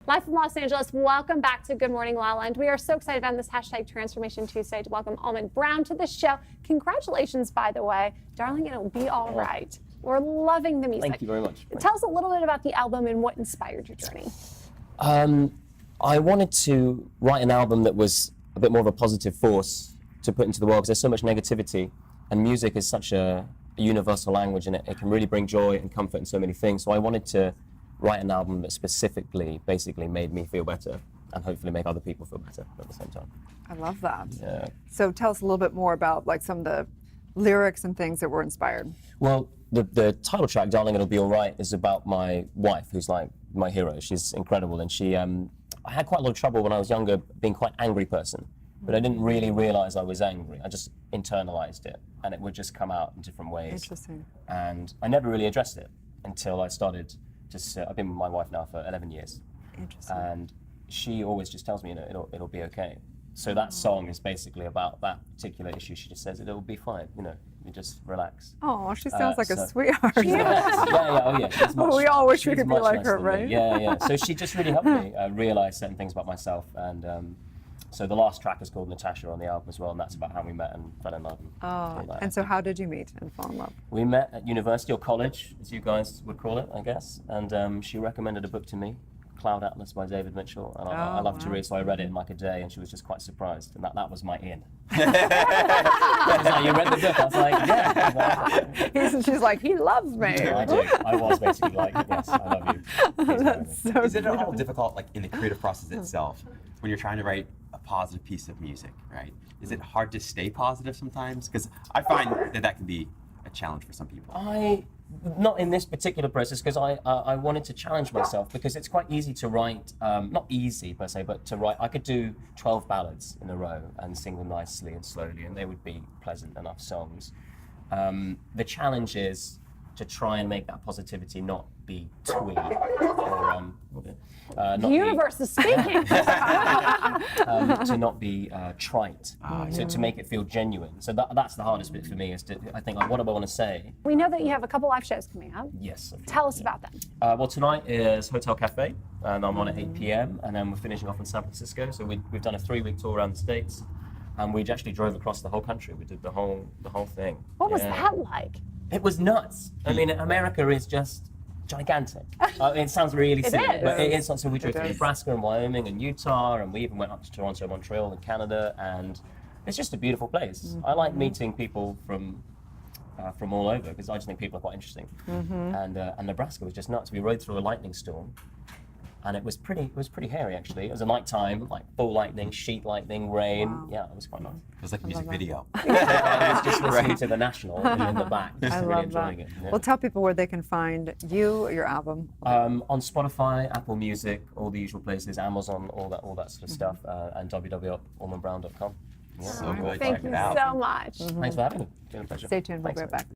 Live from Los Angeles, welcome back to Good Morning LaLa, and we are so excited on this hashtag Transformation Tuesday to welcome Allman Brown to the show. Congratulations, by the way. Darling, it'll be all right. We're loving the music. Thank you very much. Tell us a little bit about the album and what inspired your journey. I wanted to write an album that was a bit more of a positive force to put into the world, because there's so much negativity, and music is such a universal language, and it can really bring joy and comfort in so many things. So I wanted to write an album that specifically, basically made me feel better and hopefully make other people feel better at the same time. I love that. Yeah. So tell us a little bit more about like some of the lyrics and things that were inspired. Well, the title track, Darling It'll Be Alright, is about my wife, who's like my hero. She's incredible, and she, I had quite a lot of trouble when I was younger being quite an angry person, but I didn't really realize I was angry. I just internalized it, and it would just come out in different ways. Interesting. And I never really addressed it until I started just, I've been with my wife now for 11 years. Interesting. And she always just tells me, you know, it'll be okay. So that song is basically about that particular issue. She just says it'll be fine, you know, you just relax. Oh, she sounds like a so- sweetheart. She's much, We all wish we she's could be much like nicer her, than me. right? Yeah. So she just really helped me realize certain things about myself. And so the last track is called Natasha on the album as well, and that's about how we met and fell in love. And so how did you meet and fall in love? We met at university or college, as you guys would call it, I guess. And she recommended a book to me, Cloud Atlas by David Mitchell, and I love to read, so I read it in like a day, and she was just quite surprised, and that was my in. She was like, you read the book? I was like, yeah. She's like, he loves me. Yeah, I do. I was basically like, yes, I love you. That's so Is it at all difficult, like in the creative process itself, when you're trying to write a positive piece of music, right? Is it hard to stay positive sometimes? Because I find that can be a challenge for some people. Not in this particular process, because I wanted to challenge myself, because it's quite easy to write, not easy per se, but to write, I could do 12 ballads in a row and sing them nicely and slowly, and they would be pleasant enough songs. The challenge is to try and make that positivity not be twee or not The universe is speaking. to not be trite, to make it feel genuine. So that's the hardest bit for me, is to, I think, like, what do I want to say? We know that you have a couple live shows coming up. Yes. Tell us about them. Well, tonight is Hotel Cafe, and I'm on at 8 p.m, and then we're finishing off in San Francisco. So we've done a 3-week tour around the States, and we actually drove across the whole country. We did the whole thing. What was that like? It was nuts. I mean, America is just gigantic. It sounds really silly, but it is. So we drove to Nebraska and Wyoming and Utah, and we even went up to Toronto, Montreal, and Canada, and it's just a beautiful place. I like meeting people from all over, because I just think people are quite interesting. And Nebraska was just nuts. We rode through a lightning storm, and it was pretty hairy, actually. It was a night time, like full lightning, sheet lightning, rain. Wow. Yeah, it was quite nice. It was like a music video. I was just listening to the National in the back, just really enjoying it. Yeah. Well, tell people where they can find you, your album. On Spotify, Apple Music, all the usual places, Amazon, all that sort of stuff, and www.allmanbrown.com. So good. Thank you so much. Thanks for having me. It's been a pleasure. Stay tuned. We'll be right back.